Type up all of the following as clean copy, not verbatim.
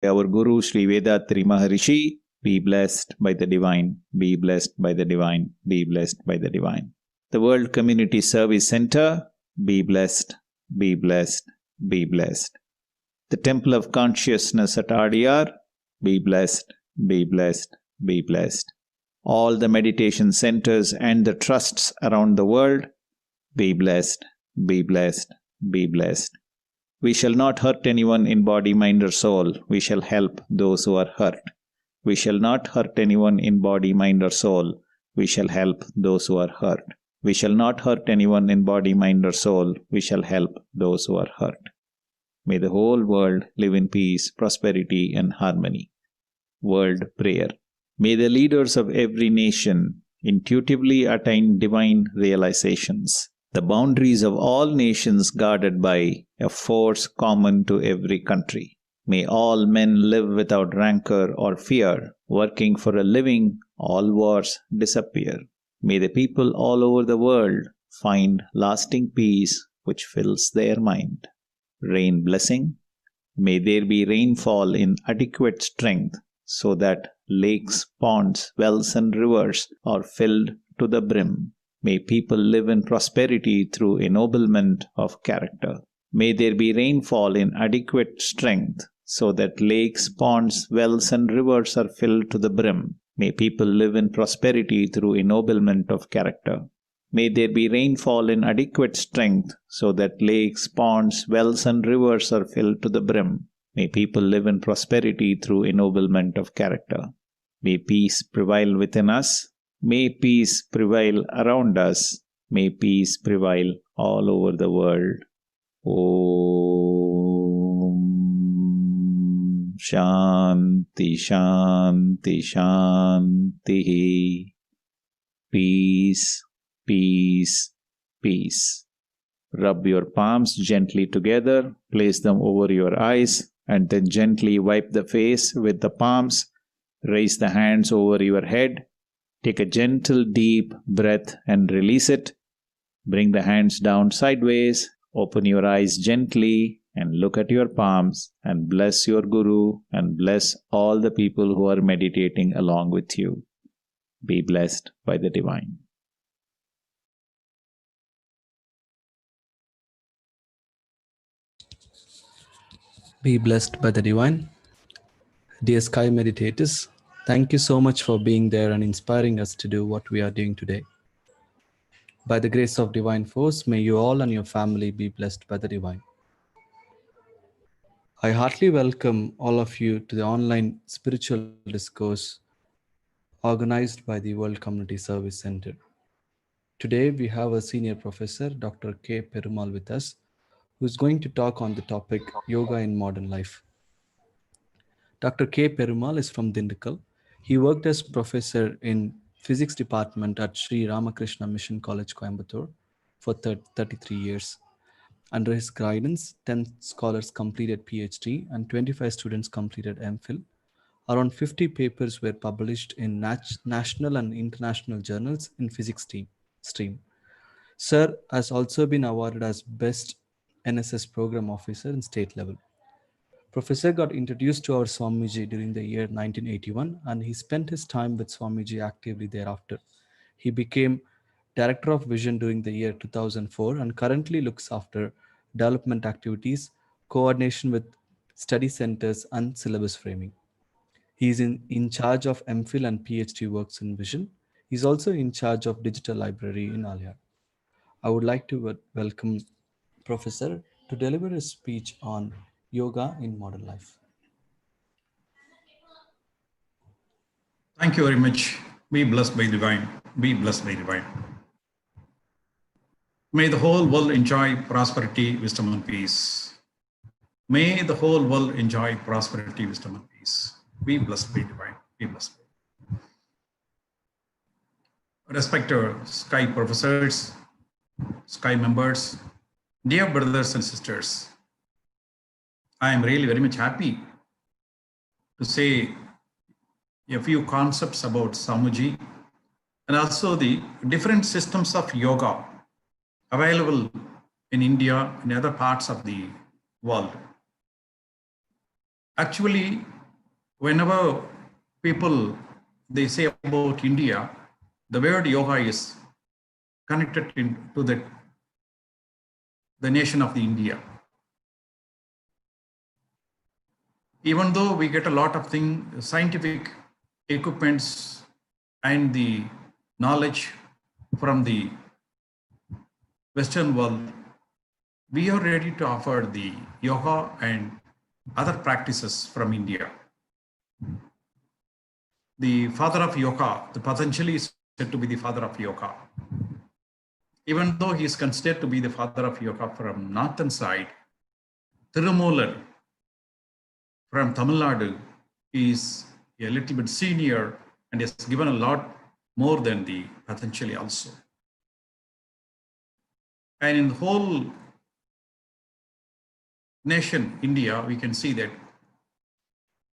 our Guru Sri Vethathiri Maharishi. Be blessed by the divine, be blessed by the divine, be blessed by the divine. The World Community Service Center, be blessed, be blessed, be blessed. The Temple of Consciousness at RDR, be blessed, be blessed, be blessed. All the meditation centers and the trusts around the world, be blessed, be blessed, be blessed. We shall not hurt anyone in body, mind, or soul. We shall help those who are hurt. We shall not hurt anyone in body, mind, or soul. We shall help those who are hurt. We shall not hurt anyone in body, mind, or soul. We shall help those who are hurt. May the whole world live in peace, prosperity, and harmony. World Prayer. May the leaders of every nation intuitively attain divine realizations. The boundaries of all nations guarded by a force common to every country. May all men live without rancor or fear, working for a living, all wars disappear. May the people all over the world find lasting peace which fills their mind. Rain blessing. May there be rainfall in adequate strength so that lakes, ponds, wells, and rivers are filled to the brim. May people live in prosperity through ennoblement of character. May there be rainfall in adequate strength so that lakes, ponds, wells, and rivers are filled to the brim. May people live in prosperity through ennoblement of character. May there be rainfall in adequate strength so that lakes, ponds, wells, and rivers are filled to the brim. May people live in prosperity through ennoblement of character. May peace prevail within us. May peace prevail around us. May peace prevail all over the world. Om Shanti Shanti Shanti. Peace, peace, peace. Rub your palms gently together, place them over your eyes, and then gently wipe the face with the palms. Raise the hands over your head. Take a gentle, deep breath and release it. Bring the hands down sideways. Open your eyes gently and look at your palms and bless your Guru and bless all the people who are meditating along with you. Be blessed by the divine. Be blessed by the divine. Dear Sky Meditators, thank you so much for being there and inspiring us to do what we are doing today. By the grace of divine force, may you all and your family be blessed by the divine. I heartily welcome all of you to the online spiritual discourse organized by the World Community Service Center. Today we have a senior professor, Dr. K. Perumal, with us, who is going to talk on the topic Yoga in Modern Life. Dr. K. Perumal is from Dindigul. He worked as professor in physics department at Sri Ramakrishna Mission College, Coimbatore for 33 years. Under his guidance, 10 scholars completed PhD and 25 students completed MPhil. Around 50 papers were published in national and international journals in physics stream. Sir has also been awarded as Best NSS Program Officer in state level. Professor got introduced to our Swamiji during the year 1981, and he spent his time with Swamiji actively thereafter. He became Director of Vision during the year 2004 and currently looks after development activities, coordination with study centers, and syllabus framing. He is in charge of MPhil and PhD works in Vision. He is also in charge of digital library in Aliad. I would like to welcome Professor to deliver a speech on yoga in modern life. Thank you very much. Be blessed by divine. Be blessed by divine. May the whole world enjoy prosperity, wisdom, and peace. May the whole world enjoy prosperity, wisdom, and peace. Be blessed by divine. Be blessed. Respected Sky professors, Sky members, dear brothers and sisters, I am really very much happy to say a few concepts about Swamiji and also the different systems of yoga available in India and other parts of the world. Actually, whenever people they say about India, the word yoga is connected to the nation of the India. Even though we get a lot of scientific equipments and the knowledge from the Western world, we are ready to offer the yoga and other practices from India. The father of yoga, the Patanjali, is said to be the father of yoga. Even though he is considered to be the father of yoga from northern side, Tirumular from Tamil Nadu is a little bit senior and has given a lot more than the Patanjali also. And in the whole nation, India, we can see that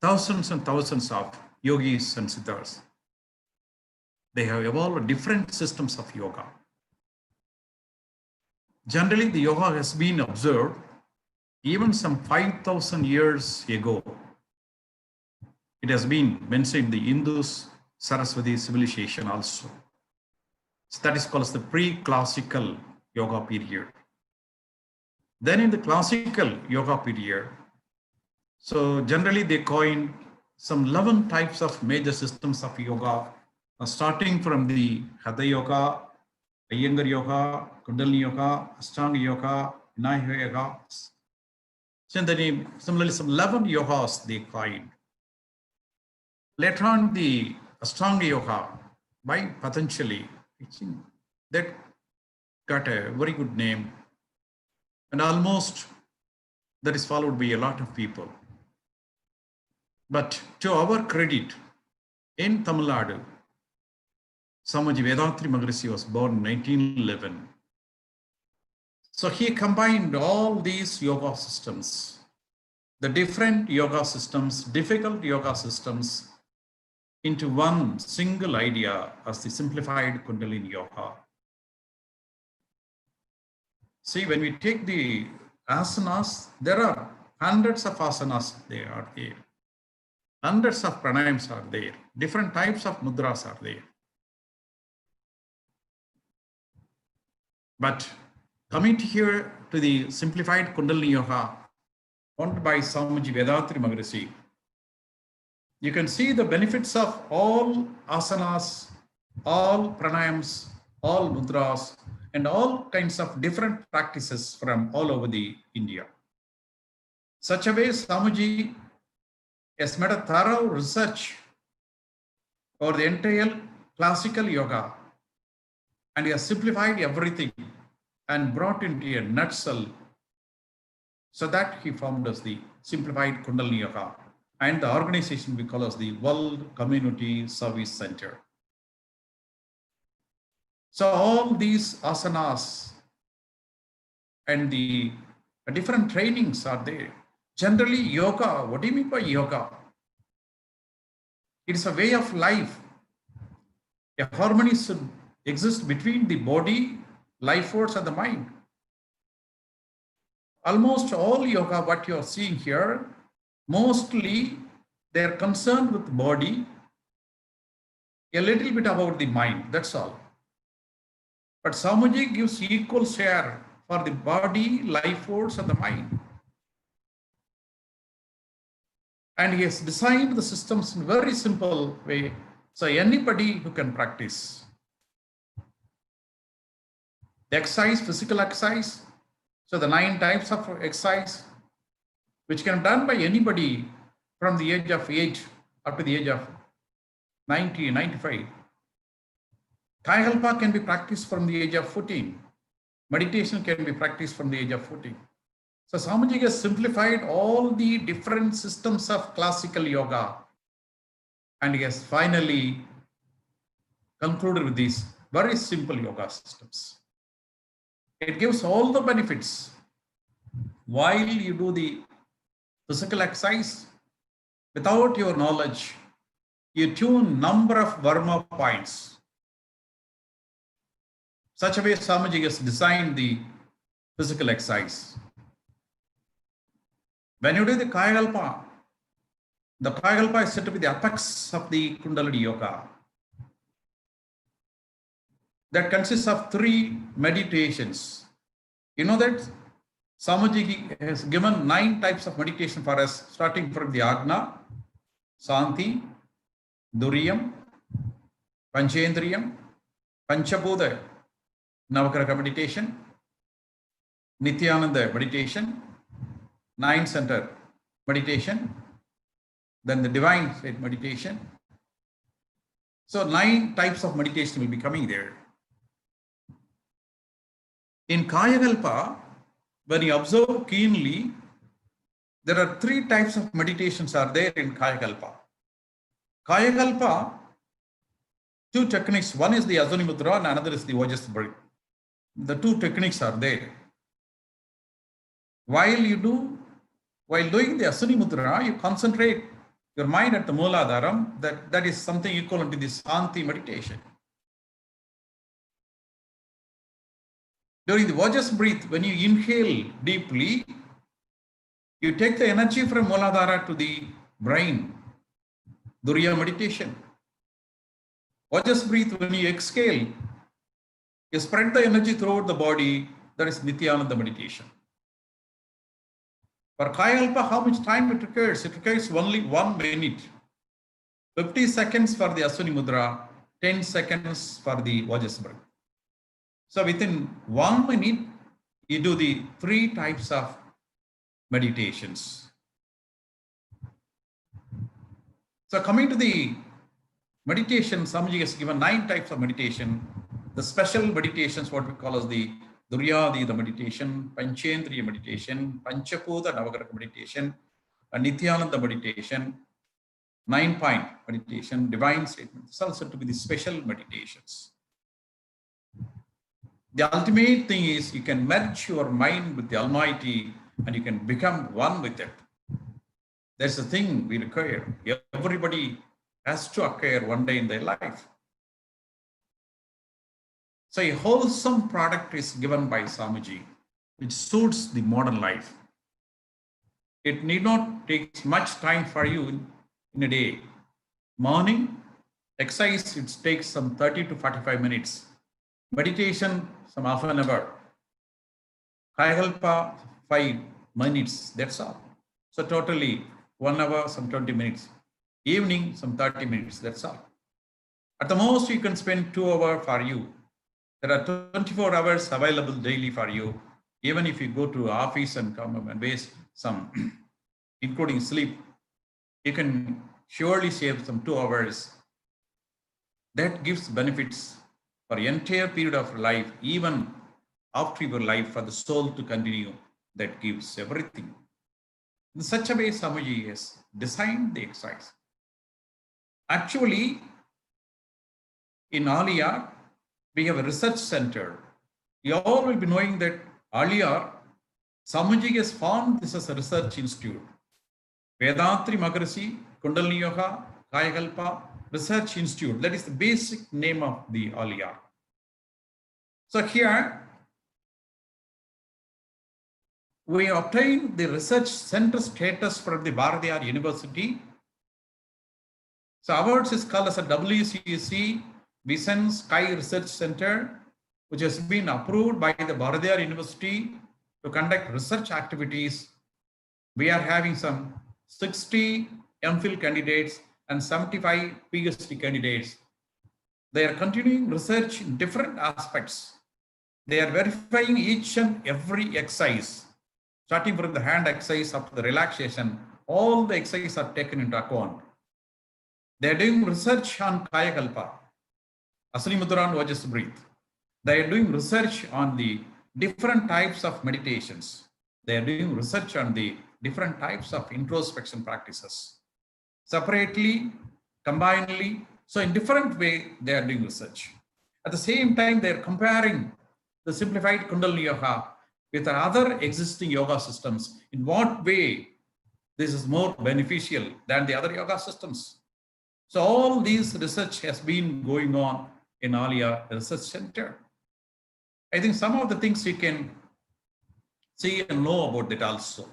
thousands and thousands of yogis and siddhas, they have evolved different systems of yoga. Generally, the yoga has been observed even some 5,000 years ago. It has been mentioned in the Indus Saraswati civilization also. So that is called as the pre-classical yoga period. Then in the classical yoga period, so generally they coined some 11 types of major systems of yoga, starting from the Hatha yoga, Iyengar yoga, Kundalini yoga, Ashtanga yoga, Vinaya yoga. So similarly, some 11 yogas they coined. Later on, the Ashtanga yoga by Patanjali, that got a very good name, and almost that is followed by a lot of people. But to our credit, in Tamil Nadu, Swamiji Vethathiri Maharishi was born in 1911. So he combined all these yoga systems, the different yoga systems, difficult yoga systems, into one single idea as the simplified Kundalini yoga. See, when we take the asanas, there are hundreds of asanas they are there. Hundreds of pranayams are there. Different types of mudras are there. But coming here to the simplified Kundalini yoga, founded by Swamiji Vethathiri Maharishi, you can see the benefits of all asanas, all pranayams, all mudras, and all kinds of different practices from all over the India. Such a way, Swamiji has made a thorough research over the entire classical yoga, and he has simplified everything and brought into a nutshell, so that he formed as the simplified Kundalini yoga, and the organization we call as the World Community Service Center. So all these asanas and the different trainings are there. Generally, yoga, what do you mean by yoga? It is a way of life. A harmony should exist between the body, life force, and the mind. Almost all yoga, what you are seeing here, mostly they are concerned with the body, a little bit about the mind, that's all. But Swamiji gives equal share for the body, life force, and the mind. And he has designed the systems in a very simple way, so anybody who can practice. The exercise, physical exercise, so the 9 types of exercise, which can be done by anybody from the age of 8 up to the age of 90, 95. Kayakalpa can be practiced from the age of 14. Meditation can be practiced from the age of 14. So Swamiji has simplified all the different systems of classical yoga, and he has finally concluded with these very simple yoga systems. It gives all the benefits while you do the physical exercise. Without your knowledge, you tune number of Varma points. Such a way Swamiji has designed the physical exercise. When you do the Kayakalpa, The Kayakalpa is said to be the apex of the Kundalini Yoga. That consists of 3 meditations. You know that Swamiji has given 9 types of meditation for us, starting from the Agna, Santi, Duriyam, Panchendriyam, Panchabhuta, Navagraha meditation, Nityananda meditation, 9 center meditation, then the divine state meditation. So 9 types of meditation will be coming there. In Kayakalpa, when you observe keenly, there are 3 types of meditations are there in Kayakalpa. Kayakalpa, 2 techniques. One is the Asuni Mudra and another is the Ojas breath. The 2 techniques are there. While doing the Asuni Mudra, you concentrate your mind at the Mooladharam. That is something equivalent to the Santi meditation. During the Ojas breath, when you inhale deeply, you take the energy from Mooladhara to the brain, Duriya meditation. Ojas breath, when you exhale, you spread the energy throughout the body, that is Nityananda meditation. For Kayakalpa, how much time it requires? It requires only 1 minute. 50 seconds for the Asuni Mudra, 10 seconds for the Ojas breath. So within 1 minute, you do the 3 types of meditations. So coming to the meditation, Swamiji has given 9 types of meditation. The special meditations, what we call as the Duryadida meditation, Panchendriya meditation, Panchaputa Navagraha meditation, Nityananda meditation, 9-point meditation, divine statement. It's also to be the special meditations. The ultimate thing is you can merge your mind with the Almighty and you can become one with it. That's the thing we require. Everybody has to acquire one day in their life. So a wholesome product is given by Swamiji, which suits the modern life. It need not take much time for you in a day. Morning, exercise, it takes some 30 to 45 minutes. Meditation, some half an hour. Kayakalpa, 5 minutes, that's all. So totally 1 hour, some 20 minutes. Evening, some 30 minutes, that's all. At the most, you can spend 2 hours for you. There are 24 hours available daily for you. Even if you go to office and come and waste some, including sleep, you can surely save some 2 hours. That gives benefits for the entire period of life, even after your life, for the soul to continue. That gives everything. In such a way, Swamiji has designed the exercise. Actually, in Aliyar, we have a research center. You all will be knowing that Aliyar, Swamiji has formed this as a research institute. Vedantri Maharishi, Kundalini Yoga, Kayakalpa Research Institute. That is the basic name of the Aliyar. So here, we obtained the research center status from the Bharatiyar University. So ours is called as a WCC Vision Sky Research Center, which has been approved by the Bharatiyar University to conduct research activities. We are having some 60 MPhil candidates and 75 PhD candidates. They are continuing research in different aspects. They are verifying each and every exercise, starting from the hand exercise up to the relaxation. All the exercises are taken into account. They are doing research on Kayakalpa, Asuni Mudra and Ojas breath. They are doing research on the different types of meditations. They are doing research on the different types of introspection practices. Separately, combinedly, so in different way, they are doing research. At the same time, they are comparing the simplified Kundalini Yoga with other existing yoga systems. In what way this is more beneficial than the other yoga systems? So all these research has been going on in Aliyar Research Center. I think some of the things you can see and know about that also.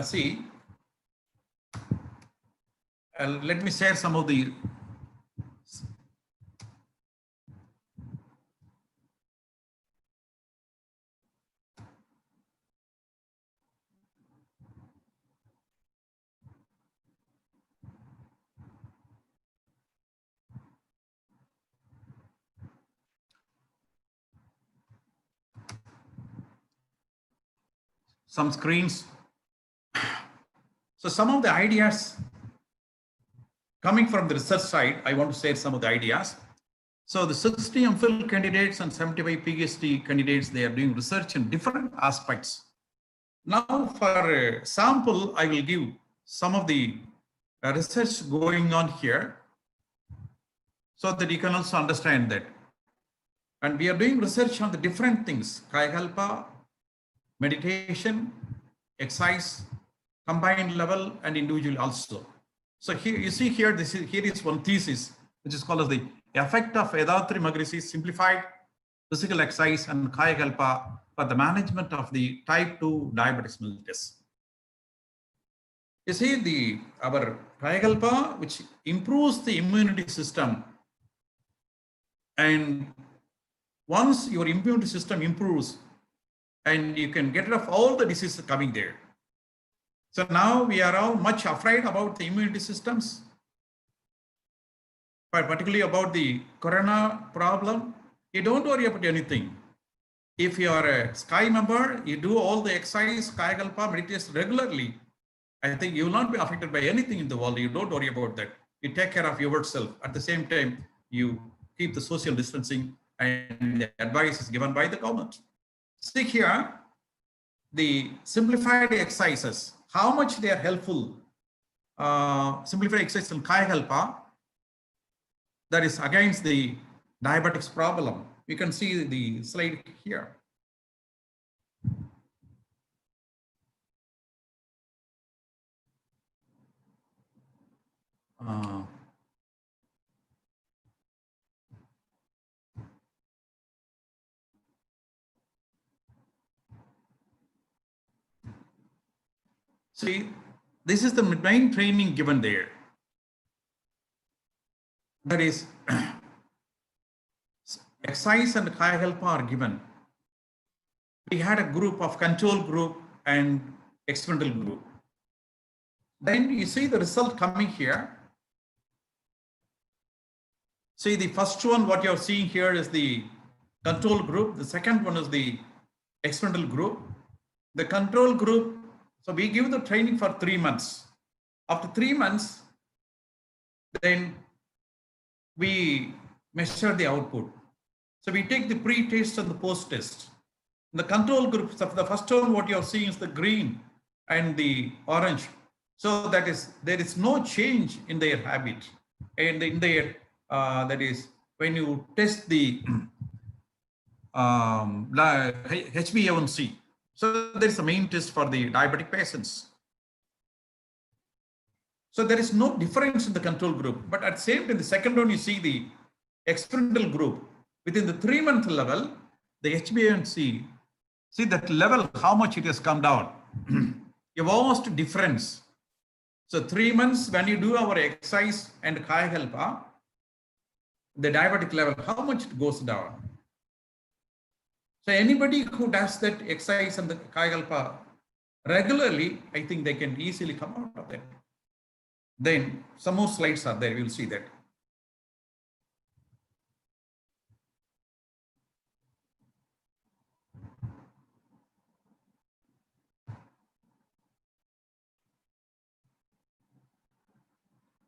See, let me share some of the some screens. So some of the ideas coming from the research side, I want to share some of the ideas. So the 60 MPhil candidates and 75 PhD candidates, they are doing research in different aspects. Now for sample, I will give some of the research going on here so that you can also understand that. And we are doing research on the different things, Kayakalpa, meditation, exercise, combined level, and individual also. So here you see here, here is one thesis, which is called as the effect of Vedatri Maharishi simplified physical exercise and Kayakalpa for the management of the type 2 diabetes mellitus. You see our Kayakalpa, which improves the immunity system, and once your immunity system improves, and you can get rid of all the diseases coming there. So now we are all much afraid about the immunity systems, but particularly about the corona problem. You don't worry about anything. If you are a SKY member, you do all the exercise, Kayakalpa, meditation regularly, I think you will not be affected by anything in the world. You don't worry about that. You take care of yourself. At the same time, you keep the social distancing, and the advice is given by the government. See here, the simplified exercises, how much they are helpful. Simplified exercise in Kayakalpa, that is against the diabetics problem. You can see the slide here. See, this is the main training given there. That is, exercise and Kayakalpa are given. We had a group of control group and experimental group. Then you see the result coming here. See, the first one, what you're seeing here is the control group. The second one is the experimental group. The control group, so we give the training for 3 months. After 3 months, then we measure the output. So we take the pre-test and the post-test. The control group, the first one, what you're seeing is the green and the orange. So that is, there is no change in their habit. And in their, that is, when you test the HbA1c. So there is a main test for the diabetic patients. So there is no difference in the control group, but at the same time, the second one, you see the experimental group within the 3-month level, the HbA1c, see that level, how much it has come down. You have almost difference. So 3 months when you do our exercise and Kayakalpa, the diabetic level, how much it goes down. So anybody who does that exercise and the Kayakalpa regularly, I think they can easily come out of that. Then some more slides are there, we will see that.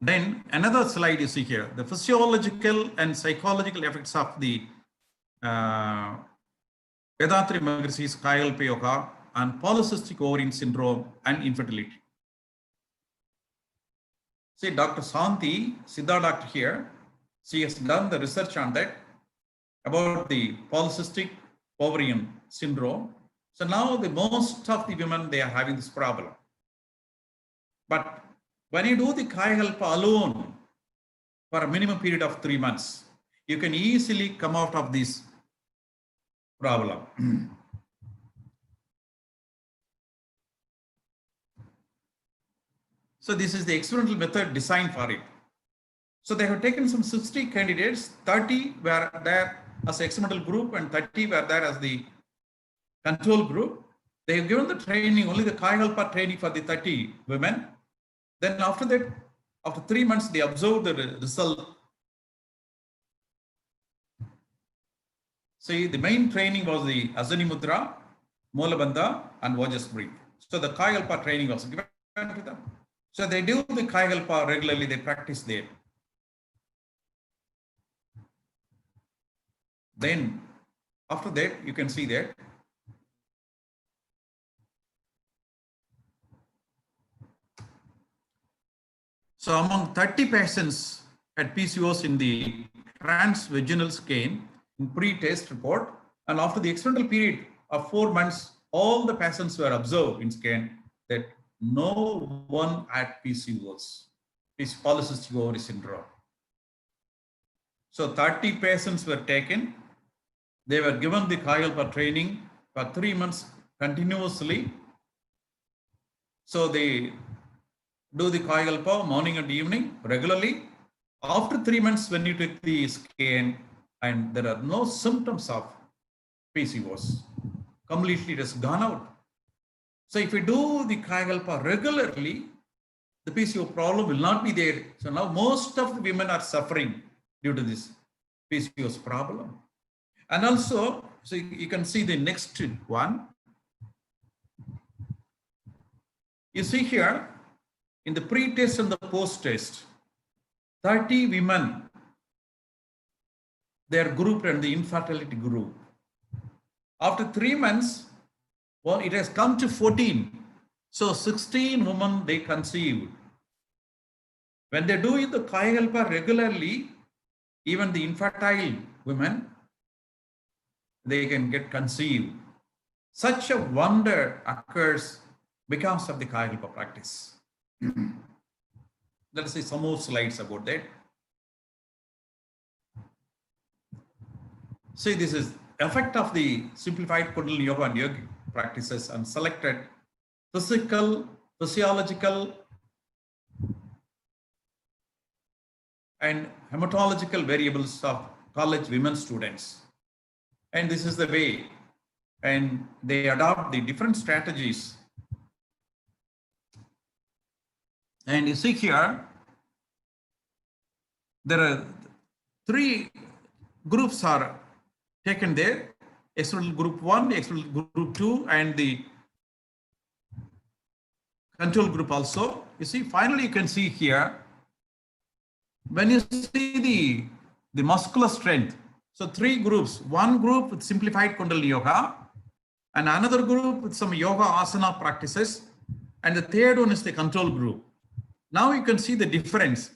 Then another slide you see here, the physiological and psychological effects of the Vedatri Maharishi's Kayakalpa Yoga on polycystic ovarian syndrome and infertility. See, Dr. Santi, Siddha doctor here, she has done the research on that about the polycystic ovarian syndrome. So now the most of the women, they are having this problem. But when you do the Kayakalpa alone for a minimum period of 3 months, you can easily come out of this problem. So this is the experimental method designed for it. So they have taken some 60 candidates, 30 were there as the experimental group and 30 were there as the control group. They have given the training, only the Kayakalpa training for the 30 women. Then after that, after 3 months, they observed the result. See, the main training was the Asani Mudra, Molabandha, and Ojas breath. So the Kayakalpa training was given to them. So they do the Kayakalpa regularly, they practice there. Then after that, you can see that so among 30 patients had PCOS in the transvaginal scan in pre-test report, and after the experimental period of 4 months, all the patients were observed in scan that no one had PCOS, polycystic ovary syndrome. So 30 patients were taken. They were given the Kayakalpa training for 3 months continuously. So they do the Kayakalpa morning and evening regularly. After 3 months, when you take the scan and there are no symptoms of PCOS, completely it has gone out. So if we do the Kayakalpa regularly, the PCO problem will not be there. So now most of the women are suffering due to this PCOS problem. And also, so you can see the next one. You see here, in the pre-test and the post-test, 30 women, they are grouped in the infertility group. After 3 months, well, it has come to 14. So 16 women, they conceived. When they do the Kayakalpa regularly, even the infertile women, they can get conceived. Such a wonder occurs because of the Kayakalpa practice. Let us see some more slides about that. See, this is effect of the simplified Kundalini Yoga and yogic practices on selected physical, physiological, and hematological variables of college women students. And this is the way, and they adopt the different strategies. And you see here, there are 3 groups are taken there: experimental group 1, experimental group 2, and the control group also. You see, finally you can see here, when you see the muscular strength, so 3 groups, one group with simplified Kundalini Yoga, and another group with some yoga asana practices, and the third one is the control group. Now you can see the difference.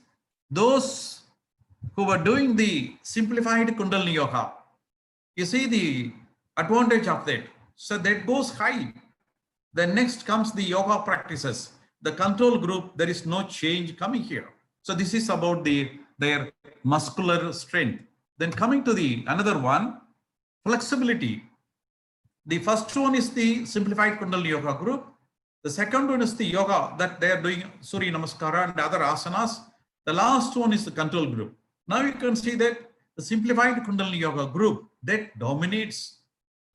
Those who were doing the simplified Kundalini Yoga, you see the advantage of that. So that goes high. Then next comes the yoga practices. The control group, there is no change coming here. So this is about their muscular strength. Then coming to the another one, flexibility. The first one is the simplified Kundalini Yoga group. The second one is the yoga that they are doing Surya Namaskara and other asanas. The last one is the control group. Now you can see that the simplified Kundalini Yoga group that dominates,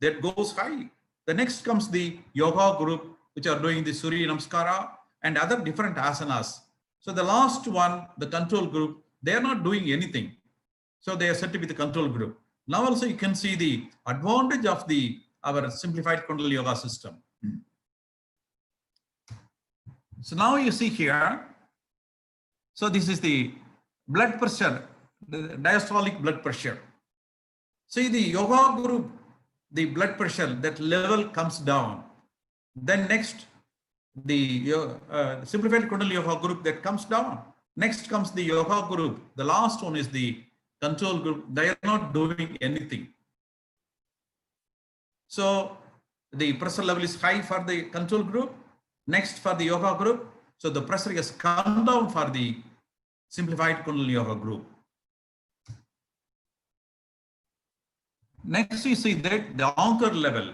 that goes high. The next comes the yoga group, which are doing the Surya Namaskara and other different asanas. So the last one, the control group, they are not doing anything. So they are set to be the control group. Now also you can see the advantage of our simplified Kundalini Yoga system. So now you see here, so this is the blood pressure, the diastolic blood pressure. See the yoga group, the blood pressure, that level comes down. Then next, the simplified Kundalini Yoga group, that comes down. Next comes the yoga group. The last one is the control group. They are not doing anything. So the pressure level is high for the control group. Next for the yoga group. So the pressure has come down for the simplified Kundalini Yoga group. Next you see that the anchor level.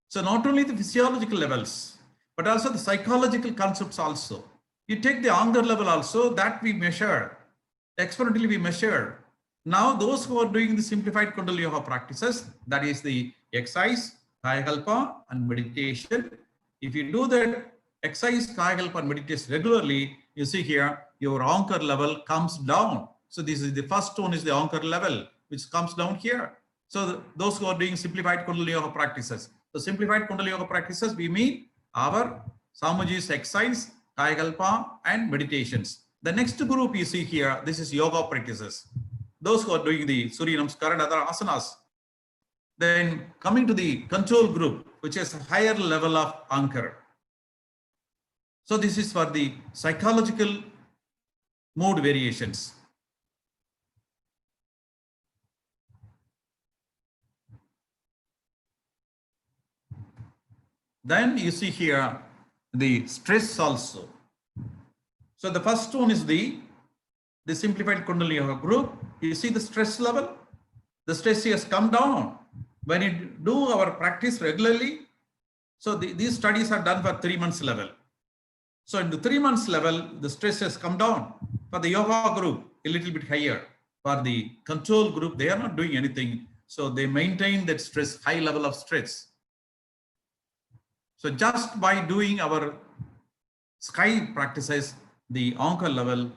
So not only the physiological levels, but also the psychological concepts also. You take the Anchor level also, that we measure, experimentally we measure. Now those who are doing the simplified Kundalini Yoga practices, that is the exercise, Kayakalpa and meditation. If you do that exercise, Kayakalpa and meditation regularly, you see here, your Anchor level comes down. So this is the first one is the Anchor level, which comes down here. So those who are doing simplified Kundalini Yoga practices. So simplified Kundalini Yoga practices, we mean our Samuji's exercise, Kayakalpa and meditations. The next group you see here, this is yoga practices. Those who are doing the Surya Namaskar and other asanas. Then coming to the control group, which is a higher level of Anchor. So this is for the psychological mood variations. Then you see here the stress also. So the first one is the simplified Kundalini Yoga group. You see the stress level. The stress has come down. When you do our practice regularly, so these studies are done for 3 months level. So in the 3 months level, the stress has come down. For the yoga group, a little bit higher. For the control group, they are not doing anything. So they maintain that stress, high level of stress. So just by doing our sky practices, the Anchor level,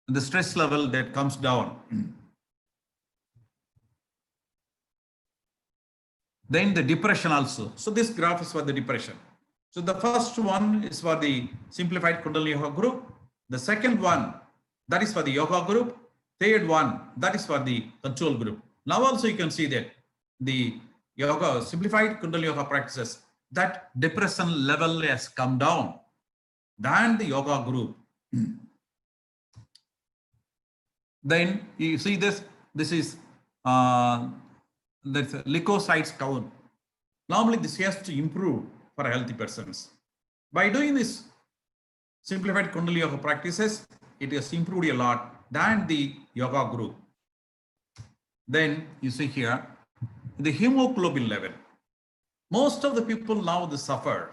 the stress level that comes down. Then the depression also. So this graph is for the depression. So the first one is for the simplified Kundalini Yoga group. The second one, that is for the yoga group. Third one, that is for the control group. Now also you can see that the yoga, simplified Kundalini Yoga practices, that depression level has come down than the yoga group. Then you see this is that's leukocytes count. Normally this has to improve for healthy persons. By doing this simplified Kundalini Yoga practices, it has improved a lot than the yoga group. Then you see here the hemoglobin level. Most of the people now they suffer,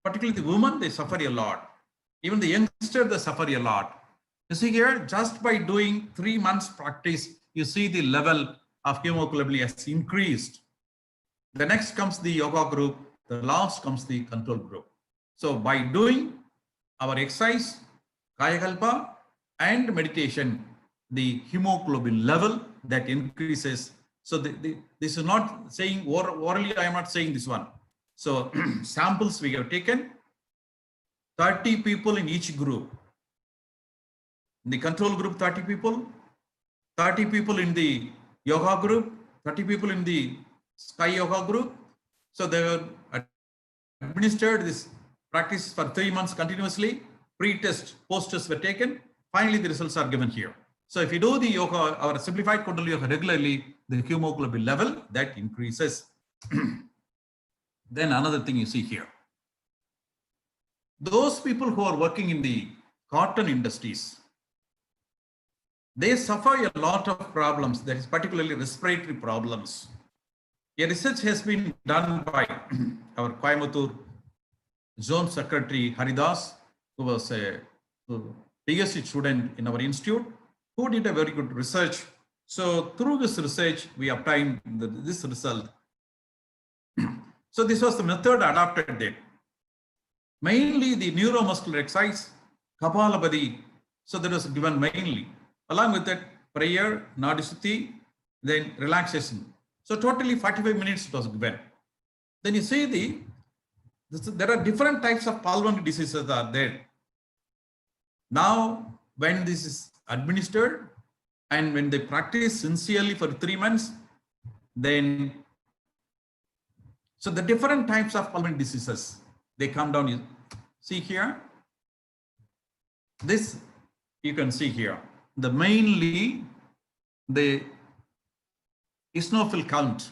particularly the women, they suffer a lot. Even the youngster, they suffer a lot. You see here, just by doing 3 months practice, you see the level of hemoglobin has increased. The next comes the yoga group, the last comes the control group. So by doing our exercise, Kayakalpa and meditation, the hemoglobin level that increases. So this is not saying orally, I am not saying this one. So samples we have taken, 30 people in each group. In the control group, 30 people, 30 people in the yoga group, 30 people in the sky yoga group. So they were administered this practice for 3 months continuously. Pre-test, post-test were taken. Finally, the results are given here. So if you do the yoga, our simplified Kundalini Yoga regularly, the hemoglobin level that increases. Then another thing you see here. Those people who are working in the cotton industries, they suffer a lot of problems, that is particularly respiratory problems. A research has been done by our Coimbatore Zone Secretary Haridas, who was a PhD student in our institute, who did a very good research. So through this research, we obtained this result. So this was the method adopted there. Mainly the neuromuscular exercise, Kapalabhati. So that was given mainly. Along with that, prayer, Nadishuddhi, then relaxation. So totally 45 minutes it was given. Then you see there are different types of pulmonary diseases are there. Now, when this is administered and when they practice sincerely for 3 months, then, so the different types of pulmonary diseases, they come down. You see here, this you can see here, the mainly the eosinophil count.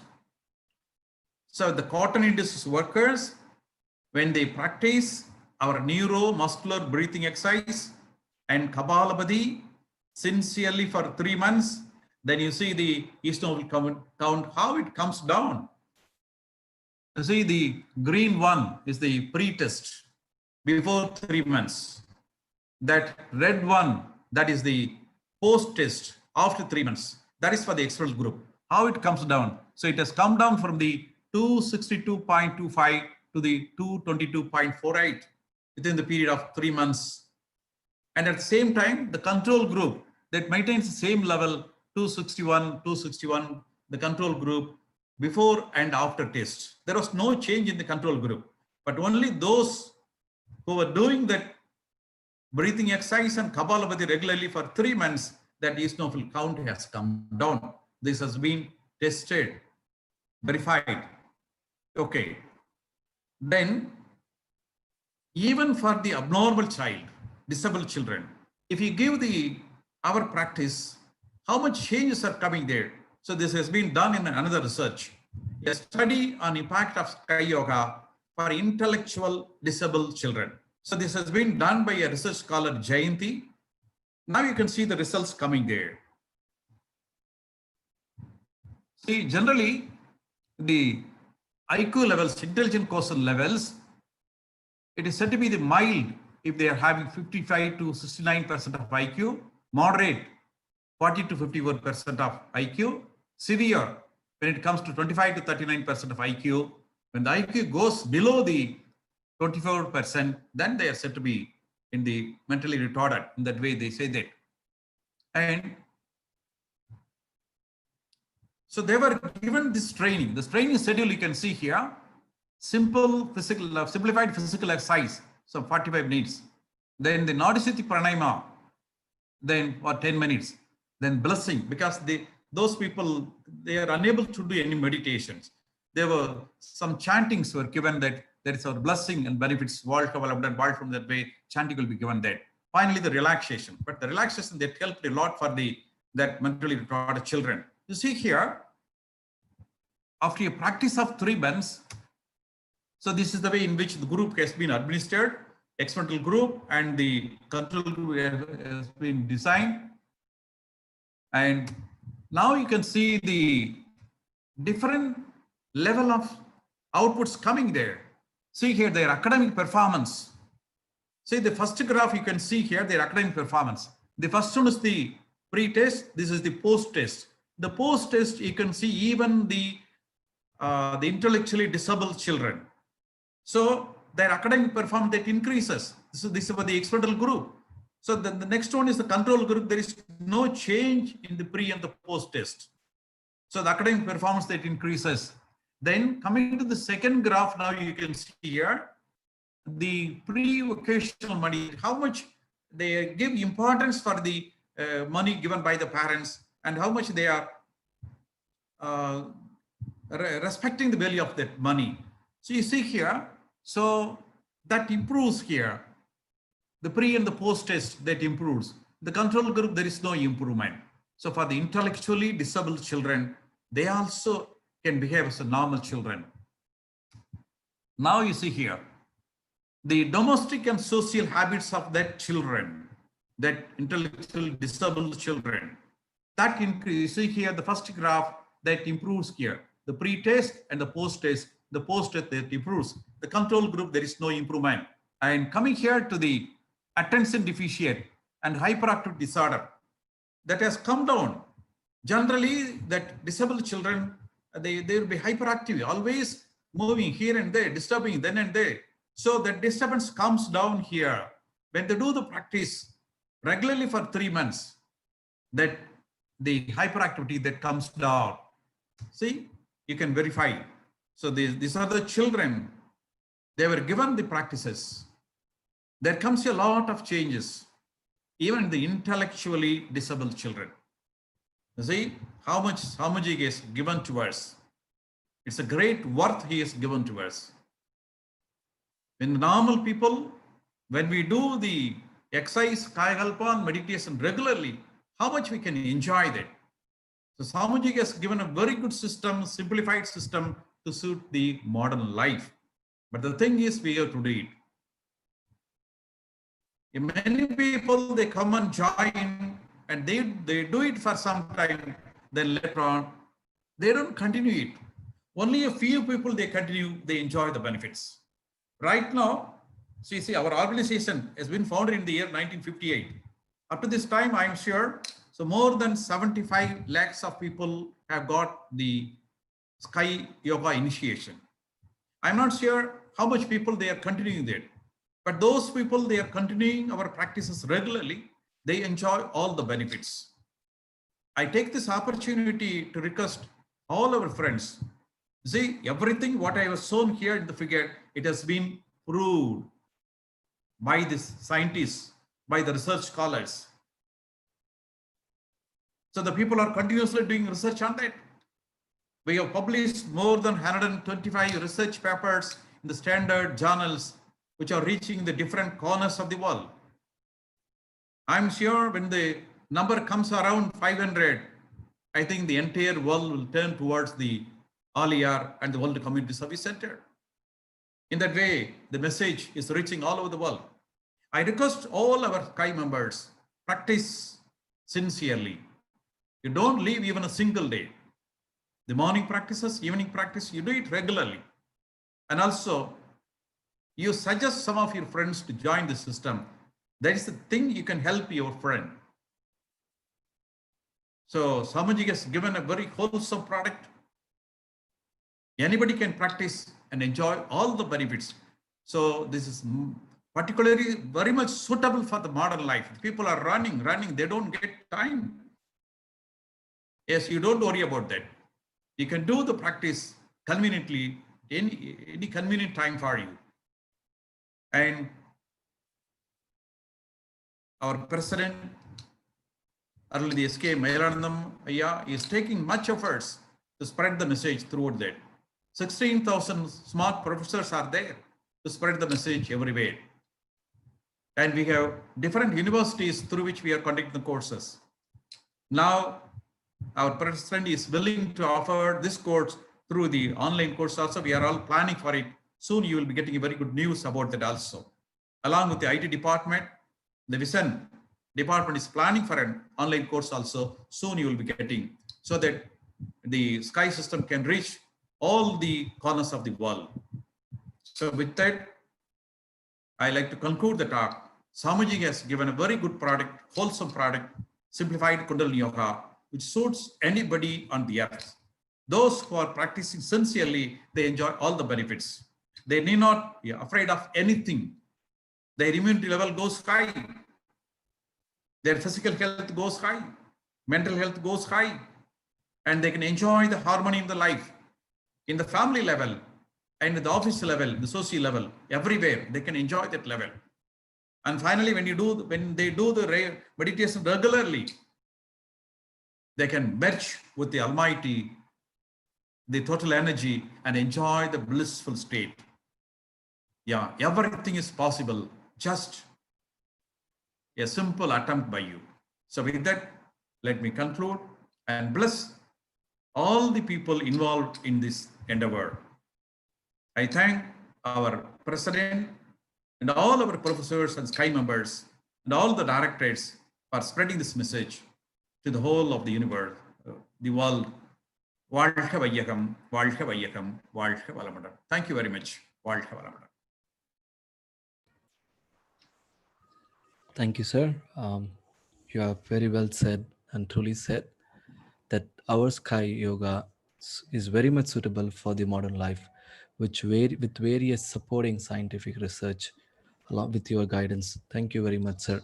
So the cotton industry workers, when they practice our neuromuscular breathing exercise and Kapalabhati sincerely for 3 months, then you see the eosinophil count, how it comes down. You see the green one is the pre-test before 3 months. that red one, that is the post-test after 3 months. That is for the experimental group. How it comes down? So it has come down from the 262.25 to the 222.48 within the period of 3 months. And at the same time, the control group that maintains the same level, 261, the control group before and after test. There was no change in the control group, but only those who were doing that breathing exercise and Kapalabhati regularly for 3 months, that eosinophil count has come down. This has been tested, verified. Okay. Then, even for the abnormal child, disabled children, if you give our practice, how much changes are coming there? So this has been done in another research, a study on impact of Sky Yoga for intellectual disabled children. So this has been done by a research scholar, Jayanti. Now you can see the results coming there. See, generally, the IQ levels, intelligent quotient levels, it is said to be the mild if they are having 55 to 69% of IQ, moderate 40 to 51% of IQ, severe when it comes to 25 to 39% of IQ. When the IQ goes below the 24%, then they are said to be in the mentally retarded. In that way, they say that. And so they were given this training. This training schedule you can see here. Simplified physical exercise, so 45 minutes. Then the Nadisati Pranayama, then for 10 minutes. Then blessing, because those people, they are unable to do any meditations. There were some chantings were given that there is our blessing and benefits, from that way, chanting will be given there. Finally, the relaxation. But the relaxation that helped a lot for that mentally retarded children. You see here, after a practice of 3 months, so this is the way in which the group has been administered, experimental group and the control group has been designed. And now you can see the different level of outputs coming there. See here their academic performance. See the first graph you can see here their academic performance. The first one is the pre-test, this is the post-test. The post-test you can see even the intellectually disabled children. So their academic performance that increases. This is for the experimental group. So the next one is the control group. There is no change in the pre and the post test. So the academic performance that increases. Then coming to the second graph, now you can see here the pre-vocational money, how much they give importance for the money given by the parents and how much they are respecting the value of that money. So you see here, so that improves here. The pre and the post test that improves. The control group, there is no improvement. So for the intellectually disabled children, they also can behave as a normal children. Now you see here, the domestic and social habits of that children, that intellectually disabled children, that increase. You see here, the first graph that improves here. The pre-test and the post-test, the post-test that improves. The control group, there is no improvement. And coming here to the attention deficit and hyperactive disorder, that has come down. Generally, that disabled children, they will be hyperactive, always moving here and there, disturbing then and there. So that disturbance comes down here. When they do the practice regularly for 3 months, that the hyperactivity that comes down. See, you can verify. So these are the children. They were given the practices. There comes a lot of changes, even in the intellectually disabled children. You see how much he has given to us. It's a great worth he has given to us. In normal people, when we do the exercise, Kaya Kalpa and meditation regularly, how much we can enjoy that. So Swamiji has given a very good system, simplified system to suit the modern life. But the thing is, we have to do it. Many people, they come and join and they do it for some time, then later on, they don't continue it. Only a few people, they continue, they enjoy the benefits. Right now, See, our organization has been founded in the year 1958. Up to this time, I'm sure, so more than 75 lakhs of people have got the Sky Yoga initiation. I'm not sure how much people they are continuing that, but those people, they are continuing our practices regularly. They enjoy all the benefits. I take this opportunity to request all our friends. See, everything what I was shown here in the figure, it has been proved by the scientists, by the research scholars. So the people are continuously doing research on that. We have published more than 125 research papers in the standard journals, which are reaching the different corners of the world. I'm sure when the number comes around 500, I think the entire world will turn towards the ALIR and the World Community Service Center. In that way, the message is reaching all over the world. I request all our Sky members, practice sincerely. You don't leave even a single day. The morning practices, evening practice, you do it regularly. And also, you suggest some of your friends to join the system. That is the thing you can help your friend. So Swamiji has given a very wholesome product. Anybody can practice and enjoy all the benefits. So this is particularly very much suitable for the modern life. People are running, they don't get time. Yes, you don't worry about that. You can do the practice conveniently, any convenient time for you. And our president, Arulidi S.K. Mayilanandam Ayya, is taking much efforts to spread the message throughout that. 16,000 smart professors are there to spread the message everywhere. And we have different universities through which we are conducting the courses. Now, our president is willing to offer this course through the online course also. We are all planning for it. Soon you will be getting very good news about that also. Along with the IT department, the Vision department is planning for an online course also. Soon you will be getting, so that the Sky system can reach all the corners of the world. So with that, I like to conclude the talk. Swamiji has given a very good product, wholesome product, simplified Kundalini Yoga, which suits anybody on the earth. Those who are practicing sincerely, they enjoy all the benefits. They need not be afraid of anything. Their immunity level goes high. Their physical health goes high. Mental health goes high. And they can enjoy the harmony in the life. In the family level, and at the office level, the social level, everywhere, they can enjoy that level. And finally, when they do the meditation regularly, they can merge with the Almighty, the total energy, and enjoy the blissful state. Yeah, everything is possible, just a simple attempt by you. So with that, let me conclude and bless all the people involved in this endeavor. I thank our president and all our professors and Sky members and all the directors for spreading this message to the whole of the universe, the world. வாழ்க வையகம், வாழ்க வையகம், வாழ்க வளமுடன். Thank you very much. வாழ்க வளமுடன். Thank you, sir. You have very well said and truly said that our Sky Yoga is very much suitable for the modern life, with various supporting scientific research along with your guidance. Thank you very much, sir.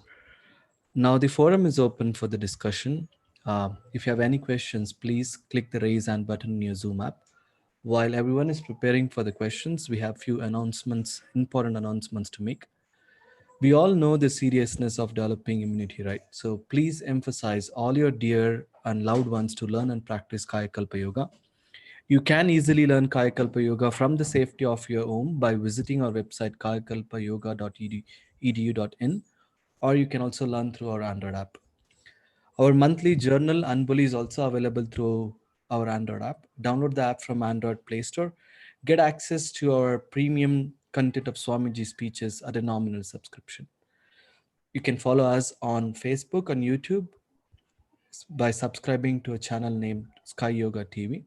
Now the forum is open for the discussion. If you have any questions, please click the raise hand button in your Zoom app. While everyone is preparing for the questions, we have few important announcements to make. We all know the seriousness of developing immunity, right? So please emphasize all your dear and loved ones to learn and practice Kayakalpa Yoga. You can easily learn Kayakalpa Yoga from the safety of your home by visiting our website kayakalpayoga.edu.in, or you can also learn through our Android app. Our monthly journal Anbuli is also available through our Android app. Download the app from Android Play Store. Get access to our premium content of Swamiji speeches at a nominal subscription. You can follow us on Facebook and YouTube by subscribing to a channel named Sky Yoga TV.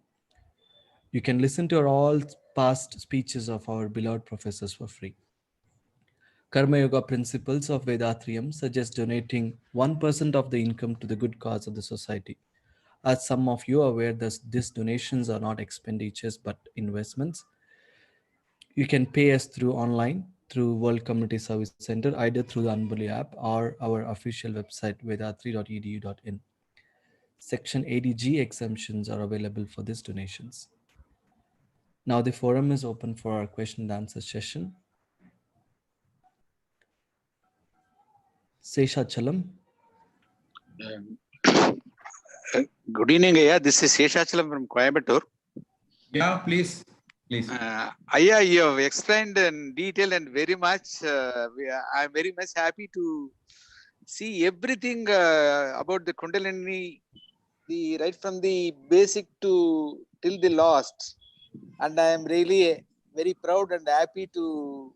You can listen to all past speeches of our beloved professors for free. Karma Yoga principles of Vedatrium suggest donating 1% of the income to the good cause of the society. As some of you are aware, these donations are not expenditures but investments. You can pay us through online through World Community Service Center, either through the Unbuli app or our official website vedatri.edu.in. Section 80G exemptions are available for these donations. Now the forum is open for our question and answer session. Seshachalam. Good evening, Aya. This is Seshachalam from Coimbatore. Yeah, please. Aya, you have explained in detail and very much. I'm very much happy to see everything about the Kundalini, right from the basic to till the last. And I am really very proud and happy to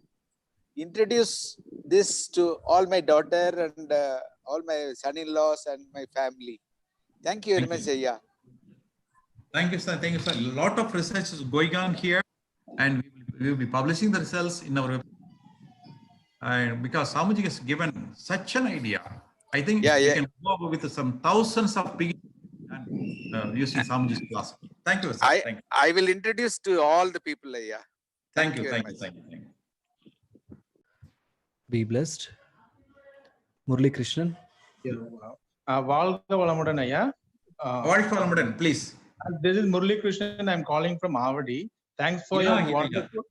introduce this to all my daughter and all my son-in-laws and my family. Thank you very much, Aya. Thank you, sir. Thank you, sir. A lot of research is going on here, and we will be publishing the results in our website. And because Samuji has given such an idea, I think we can go over with some thousands of people and using Samuji's class. Thank you, sir. Thank you. I will introduce to all the people, Aya. Thank you. Thank you. Be blessed. Murli Krishnan. Valga Valamudan, Aya. Valga Valamudan, please. This is Murli Krishnan. I'm calling from Avadi. Thanks for your wonderful.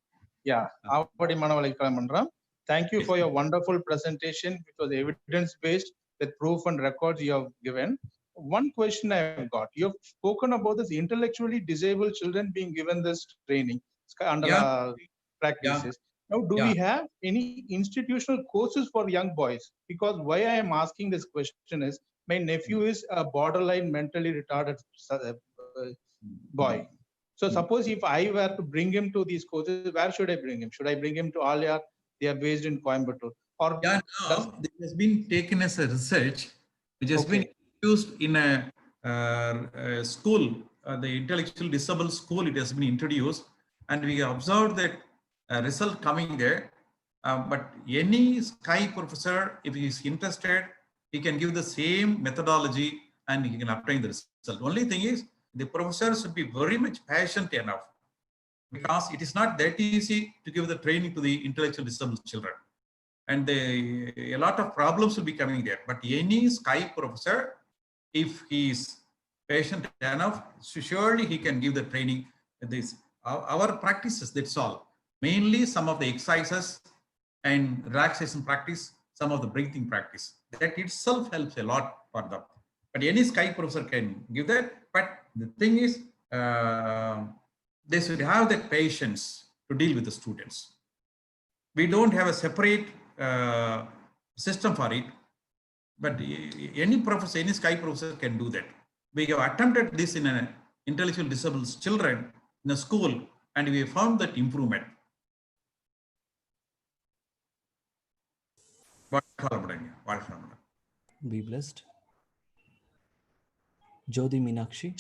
Avadi Manavalikalamandram. Thank you for your wonderful presentation, which was evidence-based with proof and records you have given. One question I have got: you have spoken about this intellectually disabled children being given this training under practices. Now, do we have any institutional courses for young boys? Because why I am asking this question is, my nephew is a borderline mentally retarded boy. So suppose if I were to bring him to these courses, where should I bring him? Should I bring him to Alia? They are based in Coimbatore. Or this has been taken as a research, which has been used in a school, the intellectual disabled school. It has been introduced, and we observed that result coming there. But any Sky professor, if he is interested, he can give the same methodology and he can obtain the result. Only thing is, the professor should be very much passionate enough, because it is not that easy to give the training to the intellectually disabled children. And a lot of problems will be coming there. But any Sky professor, if he is patient enough, surely he can give the training. Our practices, that's all. Mainly some of the exercises and relaxation practice, some of the breathing practice. That itself helps a lot for them. But any Sky professor can give that. But the thing is, they should have that patience to deal with the students. We don't have a separate system for it, but any professor, any Sky professor can do that. We have attempted this in an intellectually disabled children in a school, and we found that improvement. Be blessed. Jyoti Meenakshi.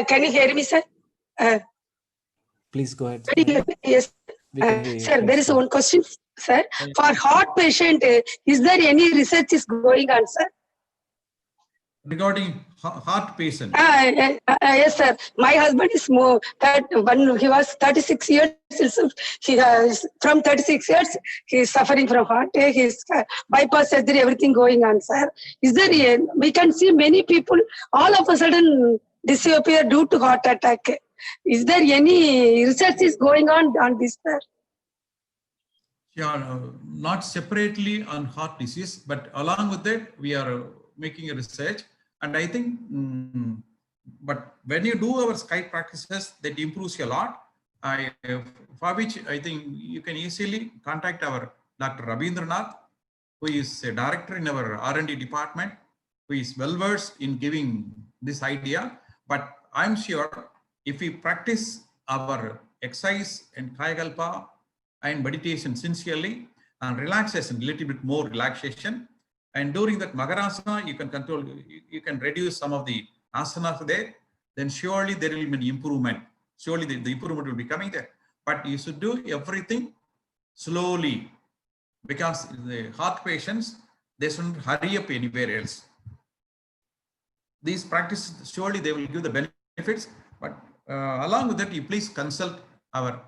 Can you hear me, sir? Please go ahead. Yes. Sir, there is one question, sir. For heart patient, is there any research is going on, sir? Regarding heart patient? Yes, sir. My husband is more that when he was 36 years. He has from 36 years. He is suffering from heart. His bypass surgery, everything going on, sir. Is there? We can see many people all of a sudden disappear due to heart attack. Is there any research is going on this, sir? Yeah, not separately on heart disease, but along with that, we are making a research. And I think, but when you do our Sky practices, that improves a lot. For which I think you can easily contact our Dr. Rabindranath, who is a director in our R&D department, who is well versed in giving this idea. But I'm sure if we practice our exercise and Kayakalpa and meditation sincerely and relaxation, a little bit more relaxation, and during that Makarasana, you can control, you can reduce some of the asanas there, then surely there will be an improvement. Surely the improvement will be coming there. but you should do everything slowly, because the heart patients, they shouldn't hurry up anywhere else. These practices, surely they will give the benefits, but along with that, you please consult our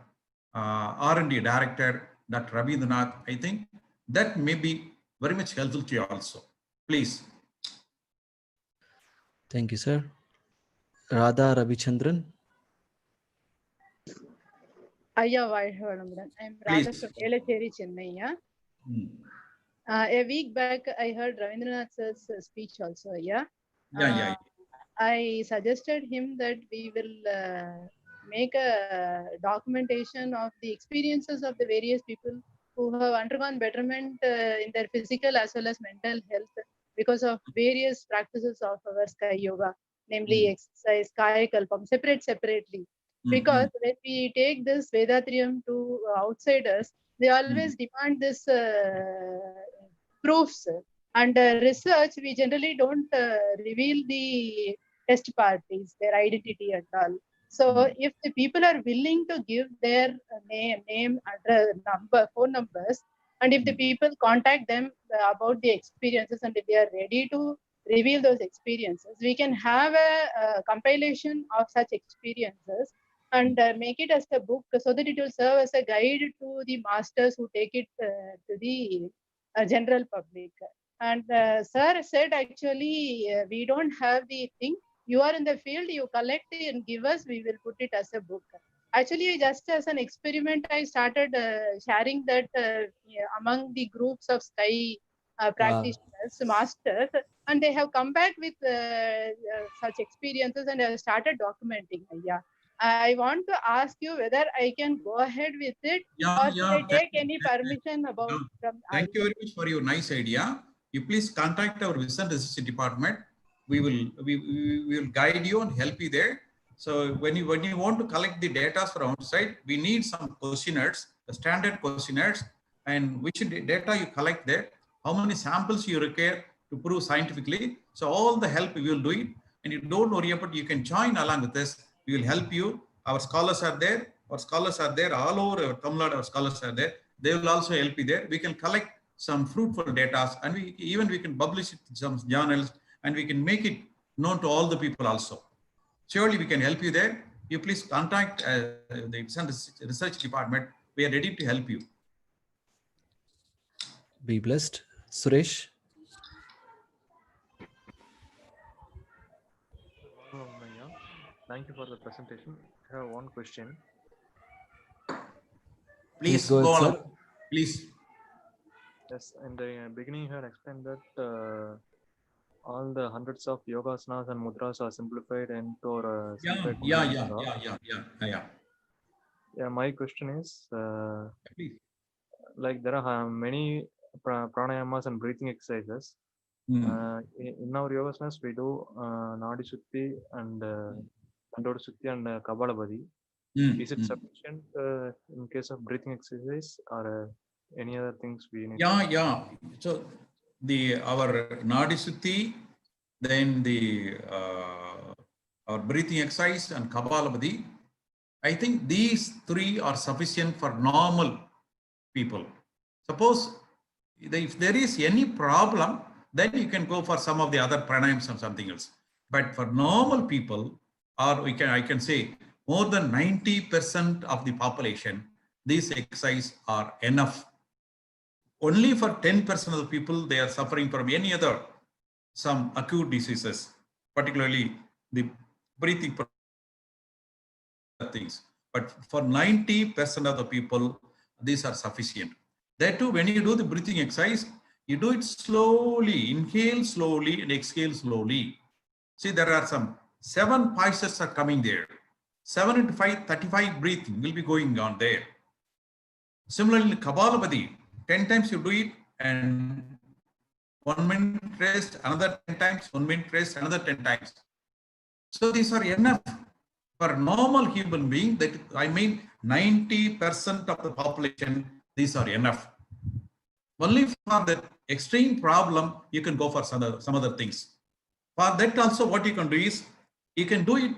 R&D director, Dr. Rabindranath. I think that may be very much helpful to you also. Please. Thank you, sir. Radha Ravichandran. Ayya Vazhavanamadan. I'm Radha Please. from Elacheri, Chennai. Yeah? A week back, I heard Ravindranath sir's speech also. Yeah. Yeah. I suggested him that we will make a documentation of the experiences of the various people who have undergone betterment in their physical as well as mental health because of various practices of our Sky Yoga, namely exercise, Kaya Kalpam, separately. Because when we take this Vedatrium to outsiders, they always demand this proofs. And research, we generally don't reveal the test parties, their identity and all. So if the people are willing to give their name, address, number, phone numbers, and if the people contact them about the experiences, and if they are ready to reveal those experiences, we can have a compilation of such experiences and make it as a book so that it will serve as a guide to the masters who take it to the general public. And sir said, actually, we don't have the thing. You are in the field, you collect it and give us, we will put it as a book. Actually, just as an experiment, I started sharing that among the groups of Sky practitioners, masters, and they have come back with such experiences and have started documenting. Yeah. I want to ask you whether I can go ahead with it, or should I take any permission about from? Thank you very much for your nice idea. You please contact our Vision Research Department. We will guide you and help you there. So when you want to collect the data from outside, we need some questionnaires, the standard questionnaires, and which data you collect there, how many samples you require to prove scientifically. So all the help we will do it, and you don't worry about it. You can join along with us. We will help you. Our scholars are there. Our scholars are there all over Tamil Nadu. Our scholars are there. They will also help you there. We can collect some fruitful data, and we can publish it in some journals, and we can make it known to all the people also. Surely we can help you there. You please contact the research department. We are ready to help you. Be blessed. Suresh. Thank you for the presentation. I have one question. Please go on. Please. Yes, in the beginning, you had explained that all the hundreds of yogasanas and mudras are simplified into Yeah, my question is, like there are many pranayamas and breathing exercises. In our yogasanas, we do Nadi Sutti and Dandoda Sutti and Kapalabhati. Is it sufficient in case of breathing exercise, or any other things we need? So our Nadi Sutti, then our breathing exercise and Kapalabhati, I think these three are sufficient for normal people. Suppose if there is any problem, then you can go for some of the other pranayams or something else. But for normal people, or I can say more than 90% of the population, these exercises are enough. Only for 10% of the people, they are suffering from any other, some acute diseases, particularly the breathing things. But for 90% of the people, these are sufficient. That too, when you do the breathing exercise, you do it slowly, inhale slowly and exhale slowly. See, there are some 7 pulses are coming there. 7 into 5, 35 breathing will be going on there. Similarly, Kapalabhati, 10 times you do it and 1 minute rest, another 10 times, 1 minute rest, another 10 times. So these are enough for normal human being. That I mean 90% of the population, these are enough. Only for the extreme problem, you can go for some other things. For that also, what you can do is, you can do it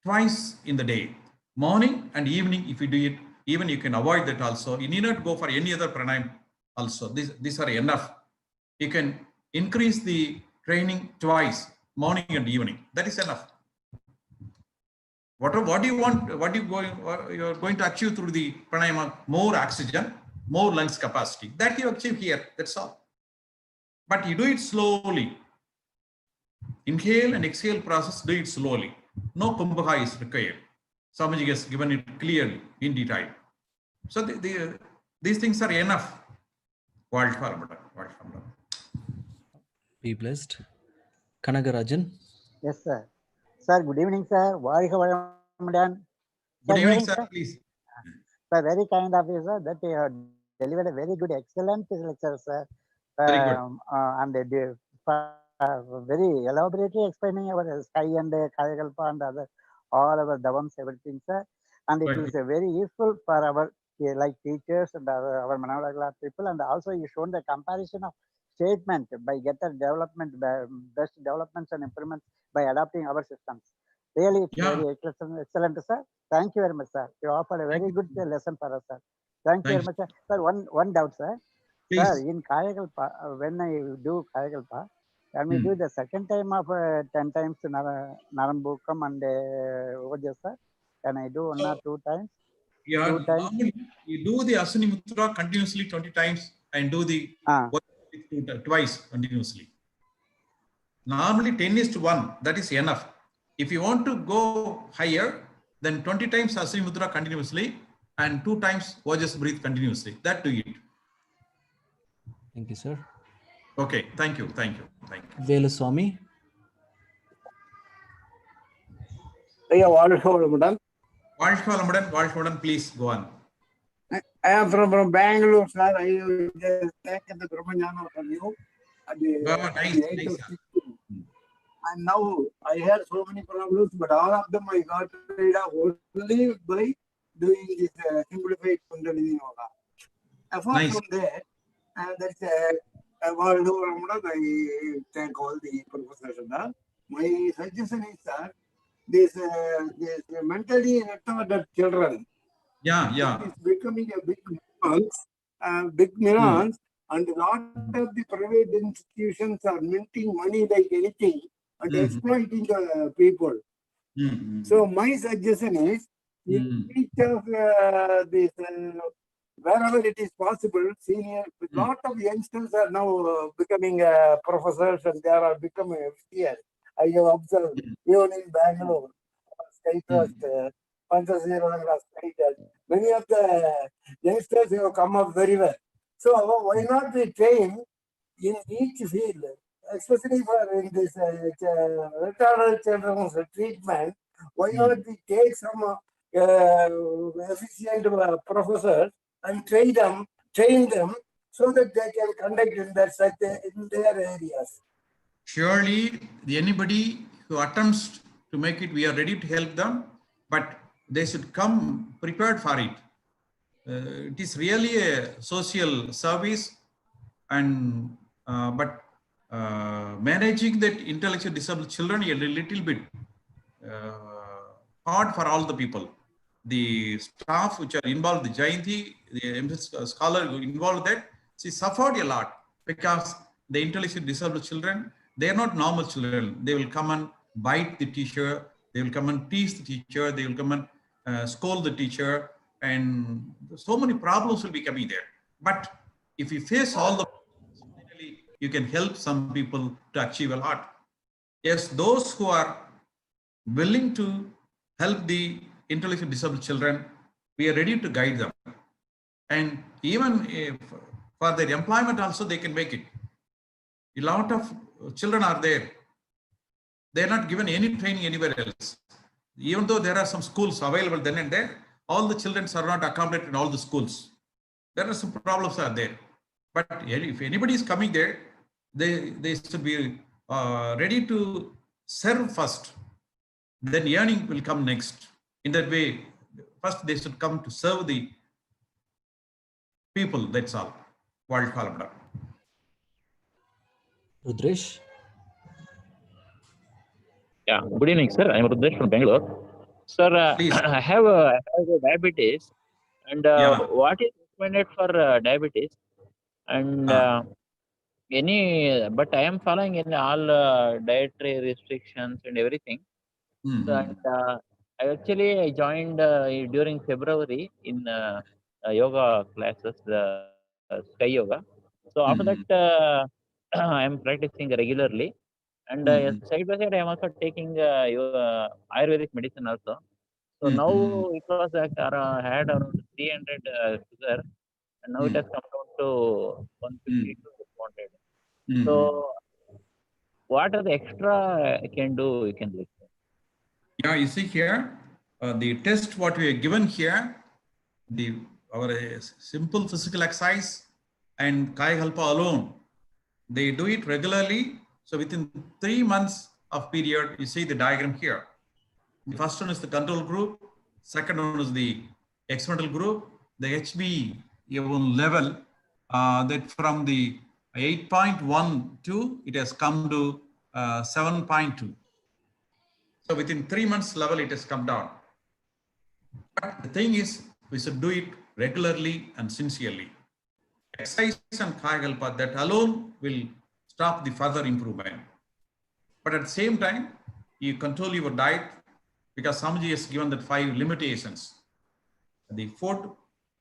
twice in the day, morning and evening. If you do it, even you can avoid that also. You need not go for any other pranayam also. These are enough. You can increase the training twice, morning and evening. That is enough. What do you want? What you are going to achieve through the pranayama? More oxygen, more lungs capacity. That you achieve here. That's all. But you do it slowly. Inhale and exhale process, do it slowly. No kumbhaka is required. Swamiji has given it clearly in detail. So these things are enough. Be blessed. Kanagarajan. Yes, sir. Sir, good evening, sir. Good evening, sir. Please. Sir, very kind of you, sir, that you have delivered a very good, excellent lecture, sir. Very good. And very elaborately explaining our sky and Kayakalpa and other, all our Davams, everything, sir. And it is very useful for our like teachers and our Manavala people. And also you shown the comparison of statement by getter development, best developments and improvements by adopting our systems. Really, it's very excellent, sir. Thank you very much, sir. You offered a very good lesson for us, sir. Thank you very much, sir. Sir, one doubt, sir. Please. Sir, in Kayakalpa, when I do Kayakalpa, can we do the second time of 10 times Narambukam and Uvaja, sir? Can I do 1 or 2 times? Yeah, normally you do the Asuni Mudra continuously 20 times and do the twice continuously. Normally 10:1, that is enough. If you want to go higher, then 20 times Asuni Mudra continuously and 2 times Ojas breathe continuously. That do it. Thank you, sir. Okay, thank you. Veluswamy. Walshwalamudan, please go on. I am from Bangalore, sir. I take the Brahmanyana from you. Nice. And now I had so many problems, but all of them I got rid of only by doing this simplified Kundalini Yoga. Apart from that, that's I thank all the professors. My suggestion is that this mentally retarded children, is becoming a big nuance, and a lot of the private institutions are minting money like anything and exploiting the people. So my suggestion is, in each of this, wherever it is possible, senior, a lot of youngsters are now becoming professors and they are becoming here. I have observed even in Bangalore, Skytrust, many of the youngsters have come up very well. So why not we train in each field, especially for in this retarded children's treatment? Why not we take some efficient professors and train them so that they can conduct in their areas? Surely, anybody who attempts to make it, we are ready to help them, but they should come prepared for it. It is really a social service, and but managing that intellectually disabled children is a little bit hard for all the people. The staff which are involved, the Jayanti, the scholar who involved that, she suffered a lot because the intellectually disabled children, they are not normal children. They will come and bite the teacher, they will come and tease the teacher, they will come and scold the teacher, and so many problems will be coming there. But if you face all the problems, you can help some people to achieve a lot. Yes, those who are willing to help the intellectually disabled children, we are ready to guide them. And even if for their employment also, they can make it. A lot of children are there. They are not given any training anywhere else. Even though there are some schools available then and there, all the children are not accommodated in all the schools. There are some problems are there. But if anybody is coming there, they should be ready to serve first. Then earning will come next. In that way, first they should come to serve the people. That's all. World Kalamda. Rudresh. Yeah, good evening, sir. I am Rudresh from Bangalore. Sir, I have diabetes, And Yeah. what is recommended for diabetes? And but I am following in all dietary restrictions and everything. So, and I joined during February in yoga classes, Sky Yoga. So after that, I am practicing regularly, and side by side, I am also taking Ayurvedic medicine also. So now it was had around 300 sugar, and now it has come down to 150 to 200. So what are the extra I can do? You can do. Yeah, you see here, the test what we are given here, our simple physical exercise and Kaya Kalpa alone, they do it regularly. So within 3 months of period, you see the diagram here. The first one is the control group. Second one is the experimental group. The HB level that from the 8.12, it has come to 7.2. So within 3 months level, it has come down. But the thing is, we should do it regularly and sincerely. Exercise and Kaya Kalpa, that alone will stop the further improvement. But at the same time, you control your diet, because Swamiji has given that 5 limitations. The food,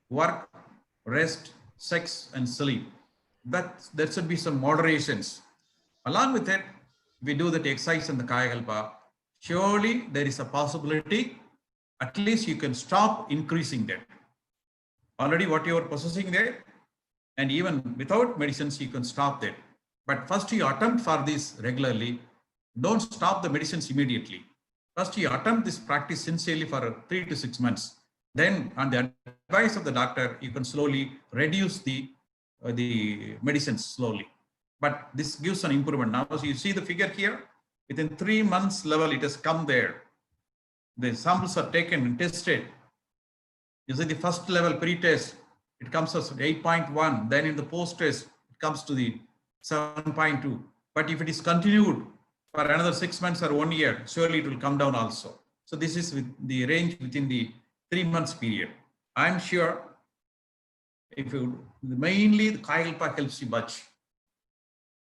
work, rest, sex, and sleep. That there should be some moderations. Along with it, we do that exercise and the Kaya Kalpa. Surely there is a possibility, at least you can stop increasing that. Already what you are possessing there, and even without medicines, you can stop that. But first you attempt for this regularly. Don't stop the medicines immediately. First you attempt this practice sincerely for 3 to 6 months. Then on the advice of the doctor, you can slowly reduce the medicines slowly. But this gives an improvement. Now, as you see the figure here, within 3 months level, it has come there. The samples are taken and tested. You see the first level pre-test, it comes as 8.1. Then in the post-test, it comes to the 7.2. But if it is continued for another 6 months or 1 year, surely it will come down also. So this is with the range within the 3 months period. I'm sure if you, mainly the Kaya Kalpa helps you much.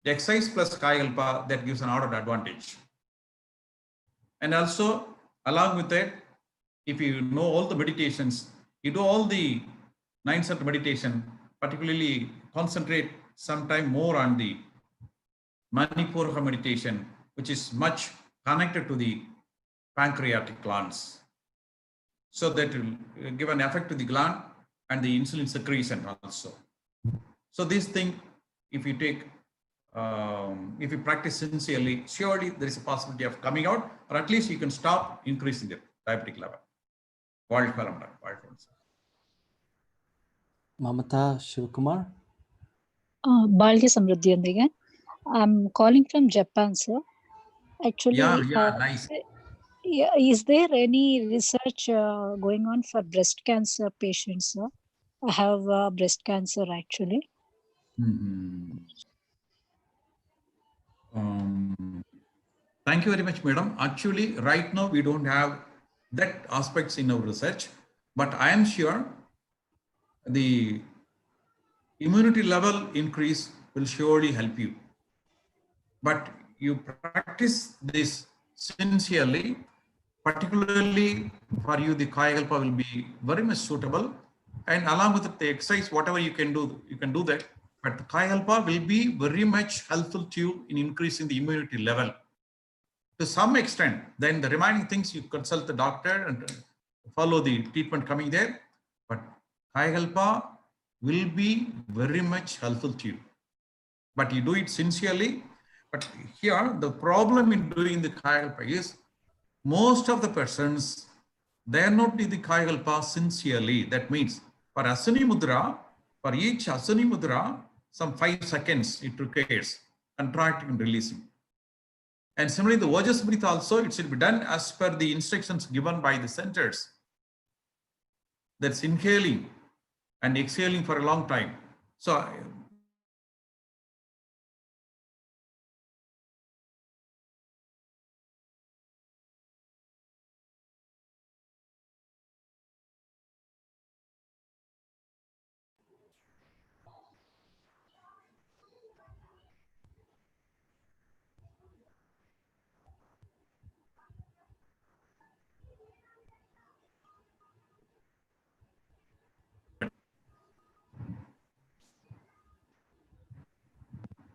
The exercise plus Kaya Kalpa, that gives an added advantage. And also, along with that, if you know all the meditations, you do all the 9 center meditation, particularly concentrate sometime more on the Manipura meditation, which is much connected to the pancreatic glands. So that will give an effect to the gland and the insulin secretion also. So this thing, if you take, if you practice sincerely, surely there is a possibility of coming out, or at least you can stop increasing the diabetic level. Mamata Shivakumar. Balgi Samruddhi. I'm calling from Japan, sir. Actually, nice. Is there any research going on for breast cancer patients, sir? I have breast cancer actually. Thank you very much, madam. Actually, right now we don't have that aspects in our research, but I am sure the immunity level increase will surely help you. But you practice this sincerely, particularly for you, the Kaya Kalpa will be very much suitable. And along with the exercise, whatever you can do that. But the Kaya Kalpa will be very much helpful to you in increasing the immunity level. To some extent, then the remaining things you consult the doctor and follow the treatment coming there. But Kaya Kalpa will be very much helpful to you. But you do it sincerely. But here, the problem in doing the Kaya Kalpa is most of the persons, they are not doing the Kaya Kalpa sincerely. That means for Asani Mudra, for each Asani Mudra, some 5 seconds it requires contracting and releasing. And similarly, the Ojas breath also, it should be done as per the instructions given by the centers. That's inhaling and exhaling for a long time. So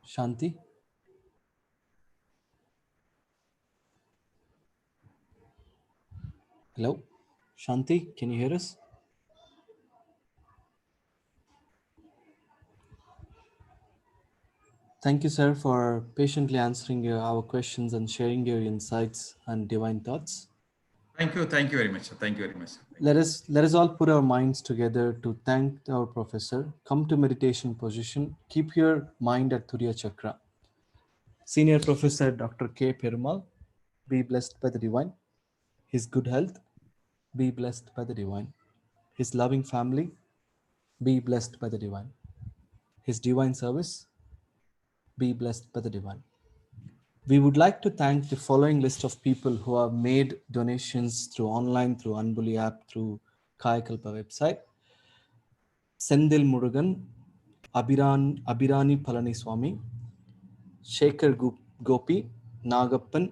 Shanti? Hello? Shanti, can you hear us? Thank you, sir, for patiently answering our questions and sharing your insights and divine thoughts. Thank you very much. Thank you very much. Let us all put our minds together to thank our professor. Come to meditation position. Keep your mind at Turiya Chakra. Senior Professor Dr. K. Perumal, be blessed by the divine. His good health, be blessed by the divine. His loving family, be blessed by the divine. His divine service, be blessed by the divine. We would like to thank the following list of people who have made donations through online, through Anbuli app, through Kayakalpa website. Sendil Murugan, Abirani Palaniswamy, Shekhar Gopi, Nagappan,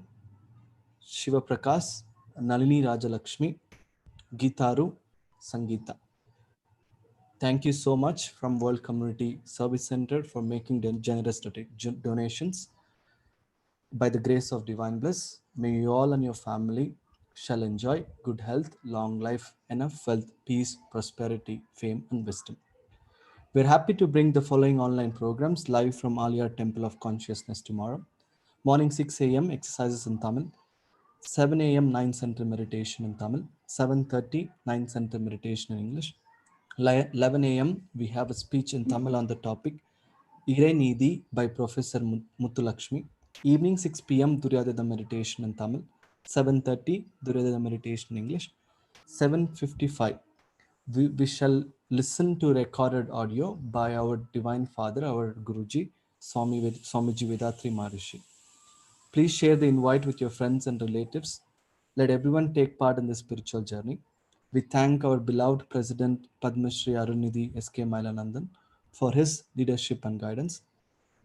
Shiva Prakash, Nalini Rajalakshmi, Geetaru, Sangeeta. Thank you so much from World Community Service Center for making generous donations. By the grace of divine bliss, may you all and your family shall enjoy good health, long life, enough wealth, peace, prosperity, fame, and wisdom. We're happy to bring the following online programs live from Alia Temple of Consciousness tomorrow. Morning 6 a.m. exercises in Tamil, 7 a.m. 9 center meditation in Tamil, 7:30 9 center meditation in English. 11 a.m. we have a speech in Tamil on the topic Irai Nidhi by Professor Muthulakshmi. Evening 6 p.m. Duryodhana meditation in Tamil, 7:30 Duryodhana meditation in English. 7:55 we shall listen to recorded audio by our Divine Father, our Guruji, Swamiji Vedatri Maharishi. Please share the invite with your friends and relatives. Let everyone take part in the spiritual journey. We thank our beloved President Padma Shri Arunidhi S.K. Mailanandan for his leadership and guidance.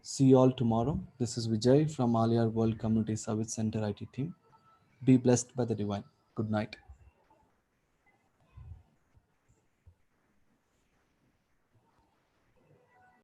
See you all tomorrow. This is Vijay from Aliyar World Community Service Center IT team. Be blessed by the divine. Good night.